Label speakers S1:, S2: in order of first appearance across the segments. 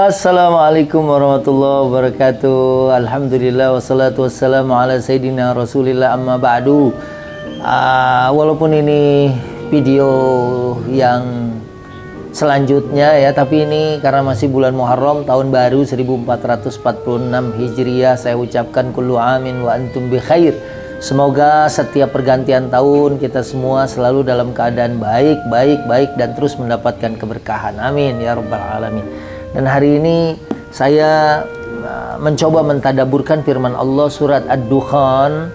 S1: Assalamualaikum warahmatullahi wabarakatuh. Alhamdulillah wassalatu wassalamu ala sayyidina Rasulillah amma ba'du. Walaupun ini video yang selanjutnya ya, tapi ini karena masih bulan Muharram tahun baru 1446 Hijriah, saya ucapkan kullu amin wa antum bi khair. Semoga setiap pergantian tahun kita semua selalu dalam keadaan baik dan terus mendapatkan keberkahan. Amin ya rabbal alamin. Dan hari ini saya mencoba mentadaburkan firman Allah surat Ad-Dukhan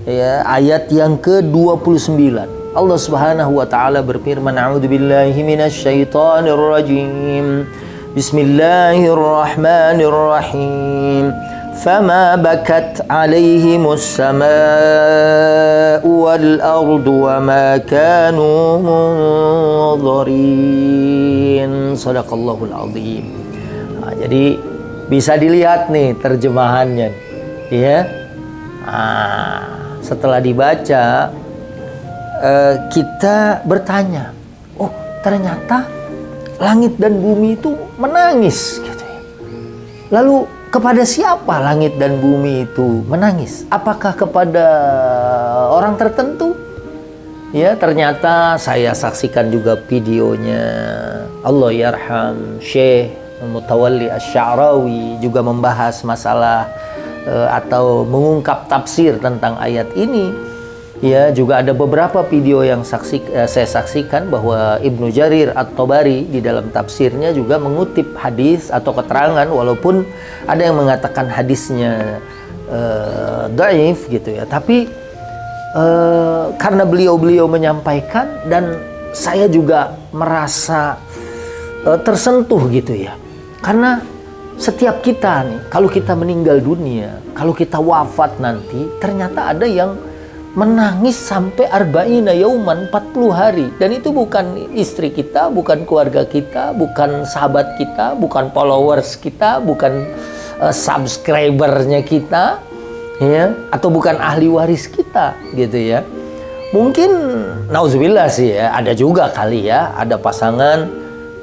S1: ya, ayat yang ke-29. Allah Subhanahu wa taala berfirman, a'udzubillahi minasyaitonir rajim. Bismillahirrahmanirrahim. Fama bakat 'alaihimus samaa'u wal ardu wama kanu munzirin. Shadaqallahul azim. Jadi bisa dilihat nih terjemahannya ya. Setelah dibaca kita bertanya, oh ternyata langit dan bumi itu menangis gitu ya. Lalu kepada siapa langit dan bumi itu menangis? Apakah kepada orang tertentu? Ya, ternyata saya saksikan juga videonya. Allah yarham Syekh Mutawalli Asy-Sya'rawi juga membahas masalah atau mengungkap tafsir tentang ayat ini. Ya, juga ada beberapa video yang saya saksikan bahwa Ibnu Jarir At-Tabari di dalam tafsirnya juga mengutip hadis atau keterangan, walaupun ada yang mengatakan hadisnya dhaif gitu ya, tapi karena beliau menyampaikan dan saya juga merasa tersentuh gitu ya, karena setiap kita nih, kalau kita meninggal dunia, kalau kita wafat nanti, ternyata ada yang menangis sampai arba'ina yauman, 40 hari. Dan itu bukan istri kita, bukan keluarga kita, bukan sahabat kita, bukan followers kita, bukan subscribernya kita ya, atau bukan ahli waris kita gitu ya. Mungkin nauzubillah sih ya, ada juga kali ya, ada pasangan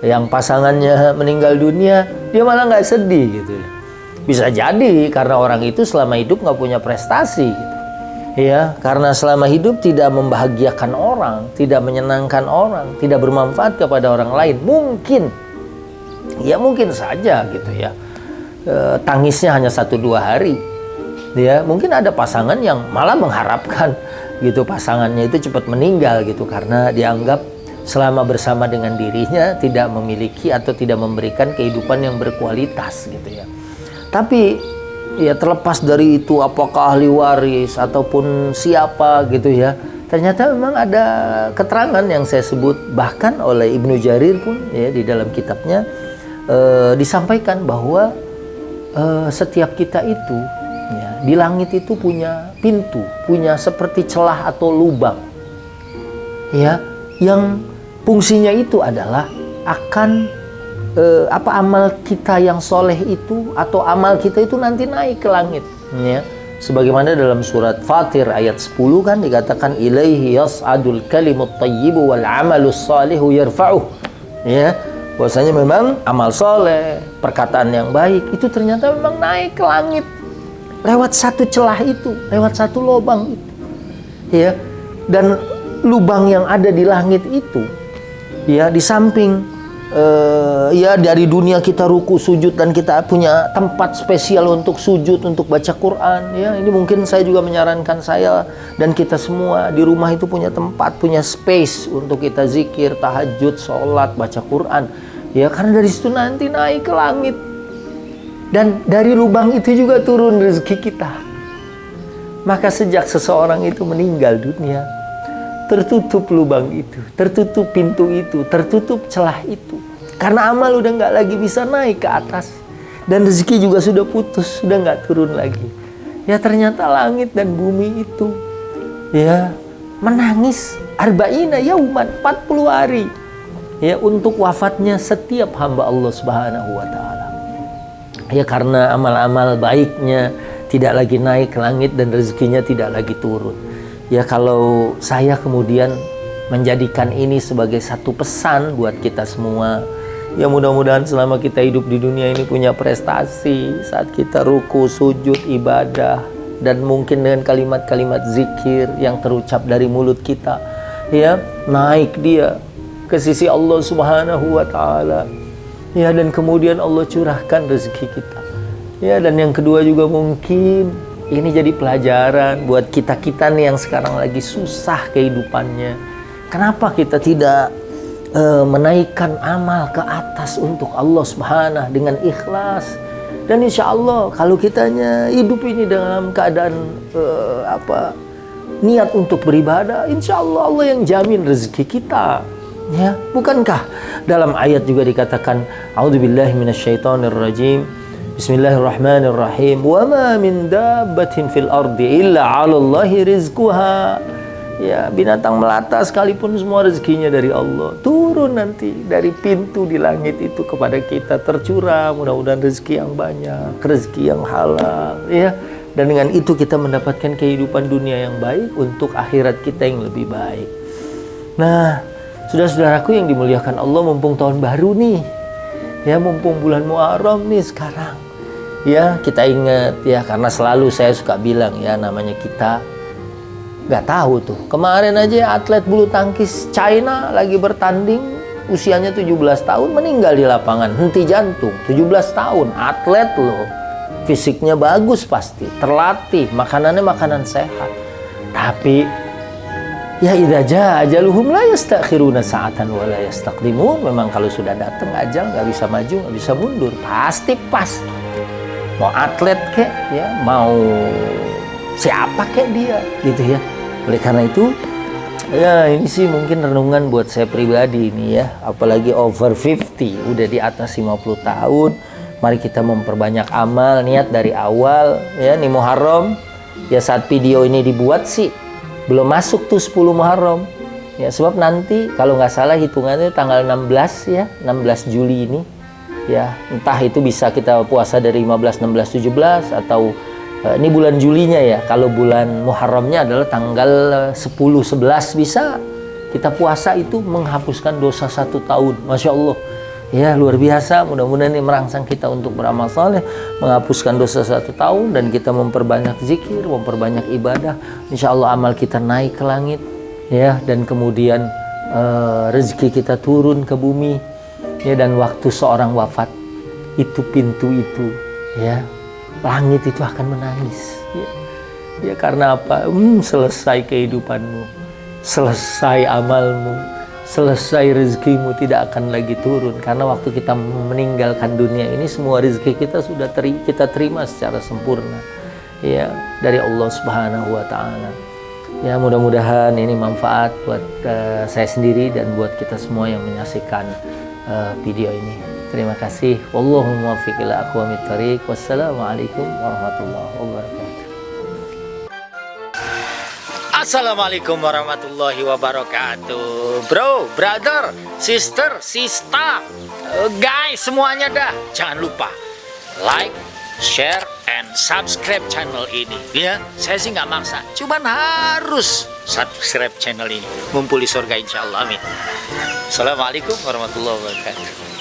S1: yang pasangannya meninggal dunia, dia malah nggak sedih gitu ya. Bisa jadi karena orang itu selama hidup nggak punya prestasi gitu. Ya, karena selama hidup tidak membahagiakan orang, tidak menyenangkan orang, tidak bermanfaat kepada orang lain. Mungkin saja gitu ya, tangisnya hanya 1-2 hari. Ya, mungkin ada pasangan yang malah mengharapkan gitu pasangannya itu cepat meninggal gitu, karena dianggap selama bersama dengan dirinya tidak memiliki atau tidak memberikan kehidupan yang berkualitas gitu ya. Tapi ya terlepas dari itu apakah ahli waris ataupun siapa gitu ya, ternyata memang ada keterangan yang saya sebut bahkan oleh Ibnu Jarir pun ya di dalam kitabnya disampaikan bahwa setiap kita itu ya, di langit itu punya pintu, punya seperti celah atau lubang ya, yang fungsinya itu adalah akan amal kita yang soleh itu atau amal kita itu nanti naik ke langit ya. Sebagaimana dalam surat Fatir ayat 10 kan dikatakan ilaihi yas'adul kalimut thayyibu wal amalus salihu yarfa'uh ya, bahwasanya memang amal soleh, perkataan yang baik itu ternyata memang naik ke langit lewat satu celah itu, lewat satu lubang itu ya. Dan lubang yang ada di langit itu ya, di samping ya dari dunia kita ruku sujud dan kita punya tempat spesial untuk sujud, untuk baca Quran ya. Ini mungkin saya juga menyarankan saya dan kita semua di rumah itu punya tempat, punya space untuk kita zikir, tahajud, sholat, baca Quran ya, karena dari situ nanti naik ke langit. Dan dari lubang itu juga turun rezeki kita. Maka sejak seseorang itu meninggal dunia, tertutup lubang itu, tertutup pintu itu, tertutup celah itu. Karena amal udah nggak lagi bisa naik ke atas. Dan rezeki juga sudah putus, sudah nggak turun lagi. Ya ternyata langit dan bumi itu ya menangis arba'ina yauman, 40 hari. Ya, untuk wafatnya setiap hamba Allah Subhanahu wa taala. Ya karena amal-amal baiknya tidak lagi naik ke langit dan rezekinya tidak lagi turun. Ya kalau saya kemudian menjadikan ini sebagai satu pesan buat kita semua Ya mudah-mudahan selama kita hidup di dunia ini punya prestasi saat kita ruku, sujud, ibadah, dan mungkin dengan kalimat-kalimat zikir yang terucap dari mulut kita, ya, naik dia ke sisi Allah Subhanahu wa taala. Ya, dan kemudian Allah curahkan rezeki kita. Ya, dan yang kedua juga mungkin ini jadi pelajaran buat kita-kita nih yang sekarang lagi susah kehidupannya. Kenapa kita tidak menaikkan amal ke atas untuk Allah Subhanahu dengan ikhlas? Dan insya Allah kalau kitanya hidup ini dalam keadaan niat untuk beribadah, insya Allah Allah yang jamin rezeki kita. Ya, bukankah dalam ayat juga dikatakan, A'udzubillahi minasyaitonirrajim, Bismillahirrahmanirrahim, wa ma min dabbatin fil ardi illa 'alallahi rizquha. Ya, binatang melata sekalipun semua rezekinya dari Allah. Turun nanti dari pintu di langit itu kepada kita, tercurah. Mudah-mudahan rezeki yang banyak, rezeki yang halal, ya. Dan dengan itu kita mendapatkan kehidupan dunia yang baik untuk akhirat kita yang lebih baik. Nah, saudara-saudaraku yang dimuliakan Allah, mumpung tahun baru nih, ya, mumpung bulan Muharram nih sekarang, ya, kita ingat ya, karena selalu saya suka bilang ya, namanya kita nggak tahu tuh. Kemarin aja atlet bulu tangkis China lagi bertanding, usianya 17 tahun meninggal di lapangan, henti jantung. 17 tahun, atlet loh. Fisiknya bagus pasti, terlatih, makanannya makanan sehat. Tapi ya idza jaa ajaluhum la yastakhiruna sa'atan wa la yastaqdimun. Memang kalau sudah datang ajal nggak bisa maju, nggak bisa mundur, pasti pas. Mau atlet kek ya, mau siapa kek dia gitu ya. Oleh karena itu, ya ini sih mungkin renungan buat saya pribadi ini ya. Apalagi over 50, udah di atas 50 tahun. Mari kita memperbanyak amal, niat dari awal ya, nih Muharram. Ya saat video ini dibuat sih belum masuk tuh 10 Muharram. Ya sebab nanti kalau nggak salah hitungannya tanggal 16 ya, 16 Juli ini. Ya, entah itu bisa kita puasa dari 15, 16, 17 atau ini bulan Julinya ya. Kalau bulan Muharramnya adalah tanggal 10, 11 bisa kita puasa, itu menghapuskan dosa 1 tahun. Masya Allah. Ya luar biasa. Mudah-mudahan ini merangsang kita untuk beramal saleh, menghapuskan dosa 1 tahun, dan kita memperbanyak zikir, memperbanyak ibadah. Insya Allah amal kita naik ke langit. Ya, dan kemudian rezeki kita turun ke bumi. Ya, dan waktu seorang wafat, itu pintu itu ya, langit itu akan menangis ya karena apa? Selesai kehidupanmu, selesai amalmu, selesai rezekimu, tidak akan lagi turun. Karena waktu kita meninggalkan dunia ini, semua rezeki kita sudah kita terima secara sempurna ya dari Allah Subhanahu wa taala. Ya mudah-mudahan ini manfaat buat saya sendiri dan buat kita semua yang menyaksikan video ini. Terima kasih. Wallahu muwaffiq ila aqwamit thariq. Wassalamualaikum warahmatullahi wabarakatuh. Assalamualaikum warahmatullahi wabarakatuh. Bro, brother, sister, guys, semuanya dah. Jangan lupa like, share, and subscribe channel ini. Ya, saya sih nggak maksa, cuman harus subscribe channel ini. Mumpuli surga insyaallah. Amin. Assalamualaikum warahmatullahi wabarakatuh.